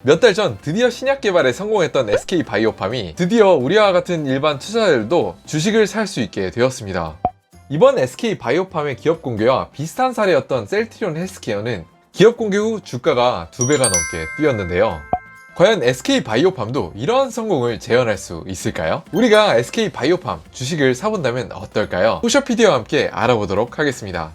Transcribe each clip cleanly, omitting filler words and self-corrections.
몇 달 전 드디어 신약 개발에 성공했던 SK바이오팜이 드디어 우리와 같은 일반 투자자들도 주식을 살 수 있게 되었습니다. 이번 SK바이오팜의 기업 공개와 비슷한 사례였던 셀트리온 헬스케어는 기업 공개 후 주가가 2배가 넘게 뛰었는데요. 과연 SK바이오팜도 이러한 성공을 재현할 수 있을까요? 우리가 SK바이오팜 주식을 사본다면 어떨까요? 소셜피디어와 함께 알아보도록 하겠습니다.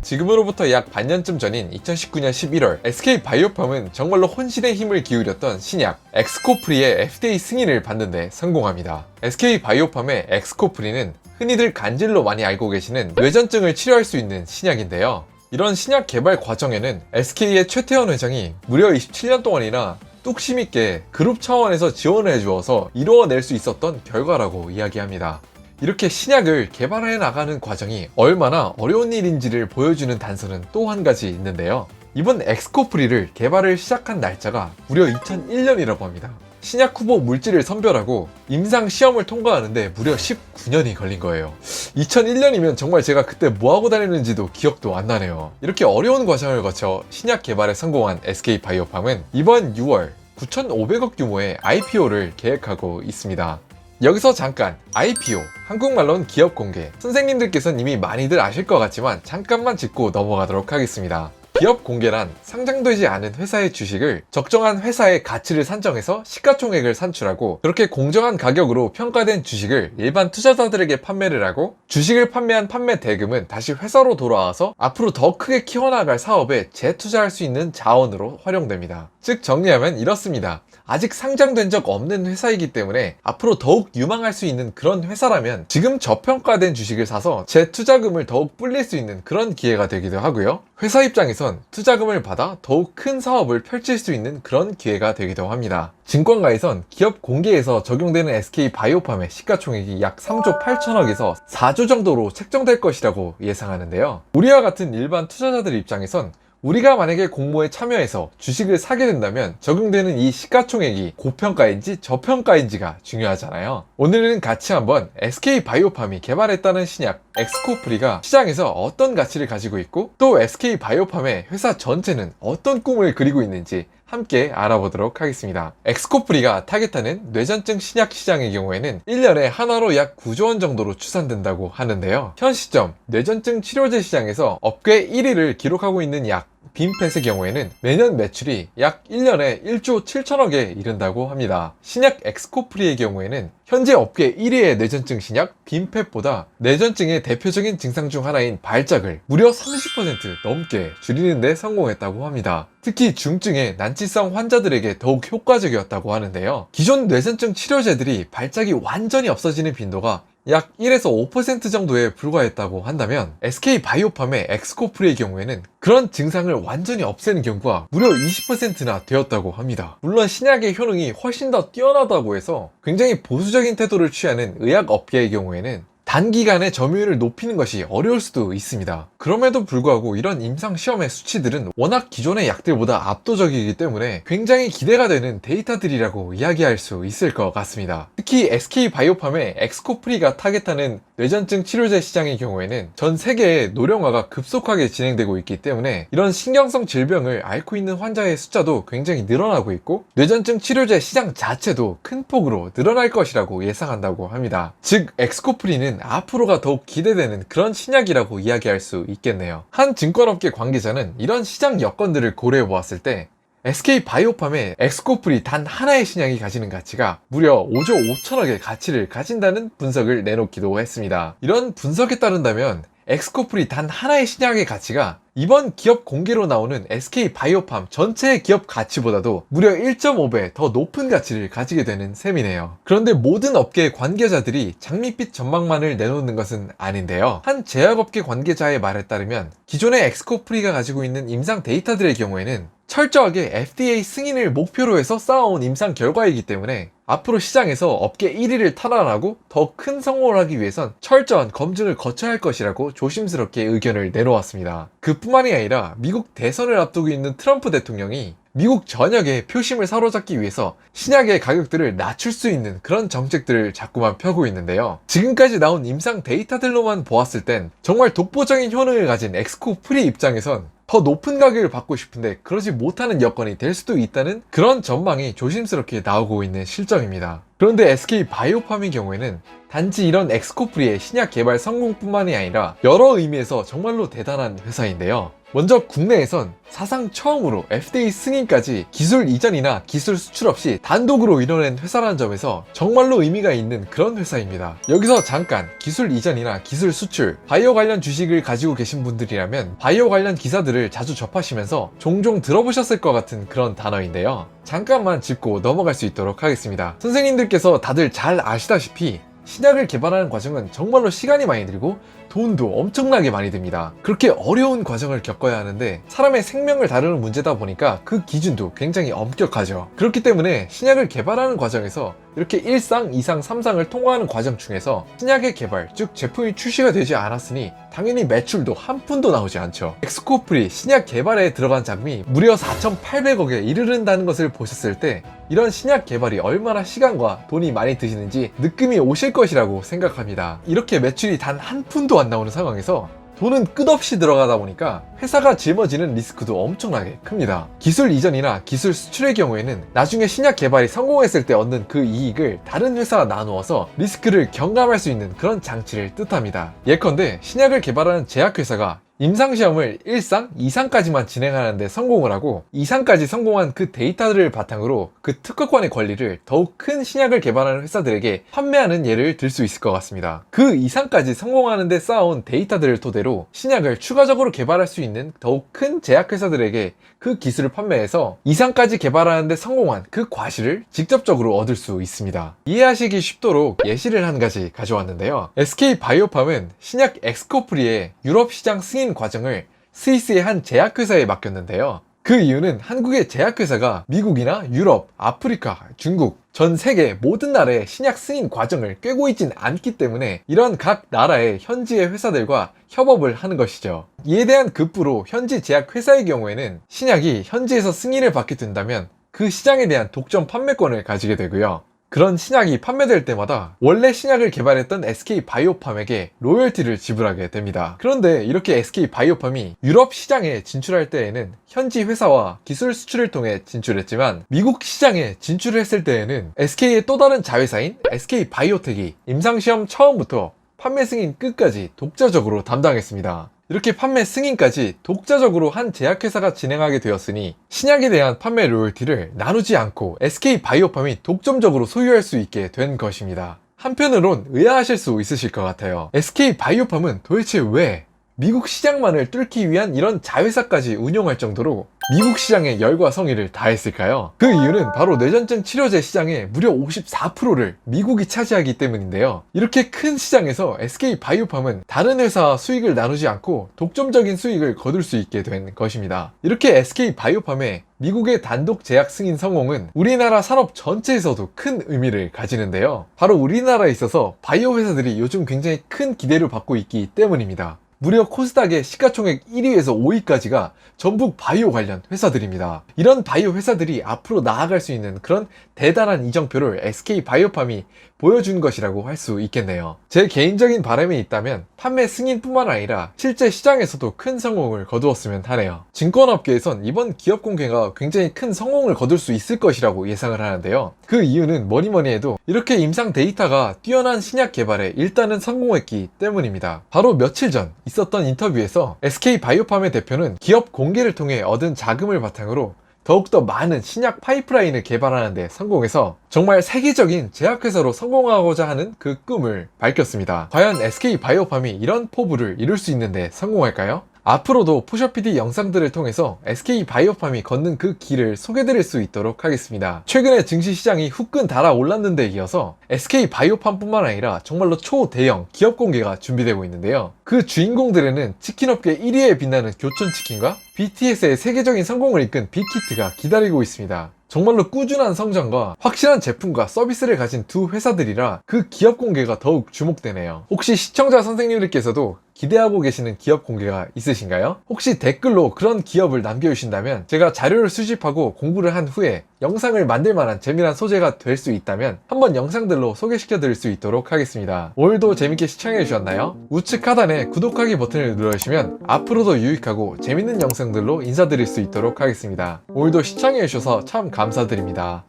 지금으로부터 약 반년쯤 전인 2019년 11월 SK바이오팜은 정말로 혼신의 힘을 기울였던 신약 엑스코프리의 FDA 승인을 받는 데 성공합니다. SK바이오팜의 엑스코프리는 흔히들 간질로 많이 알고 계시는 뇌전증을 치료할 수 있는 신약인데요. 이런 신약 개발 과정에는 SK의 최태원 회장이 무려 27년 동안이나 뚝심 있게 그룹 차원에서 지원을 해주어서 이루어낼 수 있었던 결과라고 이야기합니다. 이렇게 신약을 개발해 나가는 과정이 얼마나 어려운 일인지를 보여주는 단서는 또 한 가지 있는데요. 이번 엑스코프리를 개발을 시작한 날짜가 무려 2001년이라고 합니다. 신약 후보 물질을 선별하고 임상 시험을 통과하는데 무려 19년이 걸린 거예요. 2001년이면 정말 제가 그때 뭐하고 다녔는지도 기억도 안 나네요. 이렇게 어려운 과정을 거쳐 신약 개발에 성공한 SK바이오팜은 이번 6월 9,500억 규모의 IPO를 계획하고 있습니다. 여기서 잠깐 IPO, 한국말로는 기업 공개. 선생님들께서는 이미 많이들 아실 것 같지만 잠깐만 짚고 넘어가도록 하겠습니다. 기업 공개란 상장되지 않은 회사의 주식을 적정한 회사의 가치를 산정해서 시가총액을 산출하고 그렇게 공정한 가격으로 평가된 주식을 일반 투자자들에게 판매를 하고 주식을 판매한 판매 대금은 다시 회사로 돌아와서 앞으로 더 크게 키워나갈 사업에 재투자할 수 있는 자원으로 활용됩니다. 즉 정리하면 이렇습니다. 아직 상장된 적 없는 회사이기 때문에 앞으로 더욱 유망할 수 있는 그런 회사라면 지금 저평가된 주식을 사서 재투자금을 더욱 불릴 수 있는 그런 기회가 되기도 하고요. 회사 입장에선 투자금을 받아 더욱 큰 사업을 펼칠 수 있는 그런 기회가 되기도 합니다. 증권가에선 기업 공개에서 적용되는 SK바이오팜의 시가총액이 약 3조 8천억에서 4조 정도로 책정될 것이라고 예상하는데요. 우리와 같은 일반 투자자들 입장에선 우리가 만약에 공모에 참여해서 주식을 사게 된다면 적용되는 이 시가총액이 고평가인지 저평가인지가 중요하잖아요. 오늘은 같이 한번 SK바이오팜이 개발했다는 신약 엑스코프리가 시장에서 어떤 가치를 가지고 있고 또 SK바이오팜의 회사 전체는 어떤 꿈을 그리고 있는지 함께 알아보도록 하겠습니다. 엑스코프리가 타겟하는 뇌전증 신약 시장의 경우에는 1년에 한화로 약 9조 원 정도로 추산된다고 하는데요. 현 시점 뇌전증 치료제 시장에서 업계 1위를 기록하고 있는 약 빈펫의 경우에는 매년 매출이 약 1년에 1조 7천억에 이른다고 합니다. 신약 엑스코프리의 경우에는 현재 업계 1위의 뇌전증 신약 빈펫보다 뇌전증의 대표적인 증상 중 하나인 발작을 무려 30% 넘게 줄이는 데 성공했다고 합니다. 특히 중증의 난치성 환자들에게 더욱 효과적이었다고 하는데요. 기존 뇌전증 치료제들이 발작이 완전히 없어지는 빈도가 약 1에서 5% 정도에 불과했다고 한다면 SK바이오팜의 엑스코프리의 경우에는 그런 증상을 완전히 없애는 경우가 무려 20%나 되었다고 합니다. 물론 신약의 효능이 훨씬 더 뛰어나다고 해서 굉장히 보수적인 태도를 취하는 의학 업계의 경우에는 단기간에 점유율을 높이는 것이 어려울 수도 있습니다. 그럼에도 불구하고 이런 임상시험의 수치들은 워낙 기존의 약들보다 압도적이기 때문에 굉장히 기대가 되는 데이터들이라고 이야기할 수 있을 것 같습니다. 특히 SK바이오팜의 엑스코프리가 타겟하는 뇌전증 치료제 시장의 경우에는 전 세계의 노령화가 급속하게 진행되고 있기 때문에 이런 신경성 질병을 앓고 있는 환자의 숫자도 굉장히 늘어나고 있고 뇌전증 치료제 시장 자체도 큰 폭으로 늘어날 것이라고 예상한다고 합니다. 즉 엑스코프리는 앞으로가 더욱 기대되는 그런 신약이라고 이야기할 수 있겠네요. 한 증권업계 관계자는 이런 시장 여건들을 고려해 보았을 때 SK바이오팜의 엑스코프리 단 하나의 신약이 가지는 가치가 무려 5조 5천억의 가치를 가진다는 분석을 내놓기도 했습니다. 이런 분석에 따른다면 엑스코프리 단 하나의 신약의 가치가 이번 기업 공개로 나오는 SK바이오팜 전체의 기업 가치보다도 무려 1.5배 더 높은 가치를 가지게 되는 셈이네요. 그런데 모든 업계의 관계자들이 장밋빛 전망만을 내놓는 것은 아닌데요. 한 제약업계 관계자의 말에 따르면 기존의 엑스코프리가 가지고 있는 임상 데이터들의 경우에는 철저하게 FDA 승인을 목표로 해서 쌓아온 임상 결과이기 때문에 앞으로 시장에서 업계 1위를 탈환하고 더 큰 성공을 하기 위해선 철저한 검증을 거쳐야 할 것이라고 조심스럽게 의견을 내놓았습니다. 그뿐만이 아니라 미국 대선을 앞두고 있는 트럼프 대통령이 미국 전역의 표심을 사로잡기 위해서 신약의 가격들을 낮출 수 있는 그런 정책들을 자꾸만 펴고 있는데요. 지금까지 나온 임상 데이터들로만 보았을 땐 정말 독보적인 효능을 가진 엑스코프리 입장에선 더 높은 가격을 받고 싶은데 그러지 못하는 여건이 될 수도 있다는 그런 전망이 조심스럽게 나오고 있는 실정입니다. 그런데 SK 바이오팜의 경우에는 단지 이런 엑스코프리의 신약 개발 성공뿐만이 아니라 여러 의미에서 정말로 대단한 회사인데요. 먼저 국내에선 사상 처음으로 FDA 승인까지 기술 이전이나 기술 수출 없이 단독으로 이뤄낸 회사라는 점에서 정말로 의미가 있는 그런 회사입니다. 여기서 잠깐 기술 이전이나 기술 수출, 바이오 관련 주식을 가지고 계신 분들이라면 바이오 관련 기사들을 자주 접하시면서 종종 들어보셨을 것 같은 그런 단어인데요. 잠깐만 짚고 넘어갈 수 있도록 하겠습니다. 선생님들께서 다들 잘 아시다시피 신약을 개발하는 과정은 정말로 시간이 많이 들고 돈도 엄청나게 많이 듭니다. 그렇게 어려운 과정을 겪어야 하는데 사람의 생명을 다루는 문제다 보니까 그 기준도 굉장히 엄격하죠. 그렇기 때문에 신약을 개발하는 과정에서 이렇게 1상, 2상, 3상을 통과하는 과정 중에서 신약의 개발, 즉 제품이 출시가 되지 않았으니 당연히 매출도 한 푼도 나오지 않죠. 엑스코프리 신약 개발에 들어간 자금이 무려 4,800억에 이르른다는 것을 보셨을 때 이런 신약 개발이 얼마나 시간과 돈이 많이 드시는지 느낌이 오실 것이라고 생각합니다. 이렇게 매출이 단 한 푼도 안 나오는 상황에서 돈은 끝없이 들어가다 보니까 회사가 짊어지는 리스크도 엄청나게 큽니다. 기술 이전이나 기술 수출의 경우에는 나중에 신약 개발이 성공했을 때 얻는 그 이익을 다른 회사와 나누어서 리스크를 경감할 수 있는 그런 장치를 뜻합니다. 예컨대 신약을 개발하는 제약회사가 임상시험을 1상, 2상까지만 진행하는데 성공을 하고 2상까지 성공한 그 데이터들을 바탕으로 그 특허권의 권리를 더욱 큰 신약을 개발하는 회사들에게 판매하는 예를 들 수 있을 것 같습니다. 그 2상까지 성공하는데 쌓아온 데이터들을 토대로 신약을 추가적으로 개발할 수 있는 더욱 큰 제약회사들에게 그 기술을 판매해서 2상까지 개발하는데 성공한 그 과실을 직접적으로 얻을 수 있습니다. 이해하시기 쉽도록 예시를 한 가지 가져왔는데요. SK 바이오팜은 신약 엑스코프리의 유럽 시장 승인 과정을 스위스의 한 제약회사에 맡겼는데요. 그 이유는 한국의 제약회사가 미국이나 유럽, 아프리카, 중국, 전 세계 모든 나라의 신약 승인 과정을 꿰고 있진 않기 때문에 이런 각 나라의 현지의 회사들과 협업을 하는 것이죠. 이에 대한 급부로 현지 제약회사의 경우에는 신약이 현지에서 승인을 받게 된다면 그 시장에 대한 독점 판매권을 가지게 되고요. 그런 신약이 판매될 때마다 원래 신약을 개발했던 SK 바이오팜에게 로열티를 지불하게 됩니다. 그런데 이렇게 SK 바이오팜이 유럽 시장에 진출할 때에는 현지 회사와 기술 수출을 통해 진출했지만 미국 시장에 진출을 했을 때에는 SK의 또 다른 자회사인 SK 바이오텍이 임상시험 처음부터 판매 승인 끝까지 독자적으로 담당했습니다. 이렇게 판매 승인까지 독자적으로 한 제약회사가 진행하게 되었으니 신약에 대한 판매 로열티를 나누지 않고 SK 바이오팜이 독점적으로 소유할 수 있게 된 것입니다. 한편으론 의아하실 수 있으실 것 같아요. SK 바이오팜은 도대체 왜 미국 시장만을 뚫기 위한 이런 자회사까지 운영할 정도로 미국 시장에 열과 성의를 다했을까요? 그 이유는 바로 뇌전증 치료제 시장의 무려 54%를 미국이 차지하기 때문인데요. 이렇게 큰 시장에서 SK 바이오팜은 다른 회사와 수익을 나누지 않고 독점적인 수익을 거둘 수 있게 된 것입니다. 이렇게 SK 바이오팜의 미국의 단독 제약 승인 성공은 우리나라 산업 전체에서도 큰 의미를 가지는데요. 바로 우리나라에 있어서 바이오 회사들이 요즘 굉장히 큰 기대를 받고 있기 때문입니다. 무려 코스닥의 시가총액 1위에서 5위까지가 전부 바이오 관련 회사들입니다. 이런 바이오 회사들이 앞으로 나아갈 수 있는 그런 대단한 이정표를 SK 바이오팜이 보여준 것이라고 할 수 있겠네요. 제 개인적인 바람이 있다면 판매 승인뿐만 아니라 실제 시장에서도 큰 성공을 거두었으면 하네요. 증권업계에선 이번 기업 공개가 굉장히 큰 성공을 거둘 수 있을 것이라고 예상을 하는데요. 그 이유는 뭐니뭐니 해도 이렇게 임상 데이터가 뛰어난 신약 개발에 일단은 성공했기 때문입니다. 바로 며칠 전 있었던 인터뷰에서 SK 바이오팜의 대표는 기업 공개를 통해 얻은 자금을 바탕으로 더욱더 많은 신약 파이프라인을 개발하는 데 성공해서 정말 세계적인 제약회사로 성공하고자 하는 그 꿈을 밝혔습니다. 과연 SK 바이오팜이 이런 포부를 이룰 수 있는데 성공할까요? 앞으로도 푸셔PD 영상들을 통해서 SK 바이오팜이 걷는 그 길을 소개드릴 수 있도록 하겠습니다. 최근에 증시 시장이 후끈 달아올랐는 데 이어서 SK 바이오팜뿐만 아니라 정말로 초대형 기업 공개가 준비되고 있는데요. 그 주인공들에는 치킨업계 1위에 빛나는 교촌치킨과 BTS의 세계적인 성공을 이끈 빅히트가 기다리고 있습니다. 정말로 꾸준한 성장과 확실한 제품과 서비스를 가진 두 회사들이라 그 기업 공개가 더욱 주목되네요. 혹시 시청자 선생님들께서도 기대하고 계시는 기업 공개가 있으신가요? 혹시 댓글로 그런 기업을 남겨주신다면 제가 자료를 수집하고 공부를 한 후에 영상을 만들 만한 재미난 소재가 될 수 있다면 한번 영상들로 소개시켜 드릴 수 있도록 하겠습니다. 오늘도 재밌게 시청해 주셨나요? 우측 하단에 구독하기 버튼을 눌러주시면 앞으로도 유익하고 재밌는 영상들로 인사드릴 수 있도록 하겠습니다. 오늘도 시청해 주셔서 참 감사드립니다.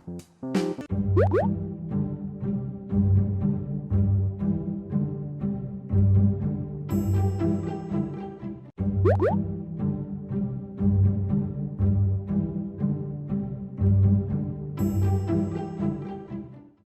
you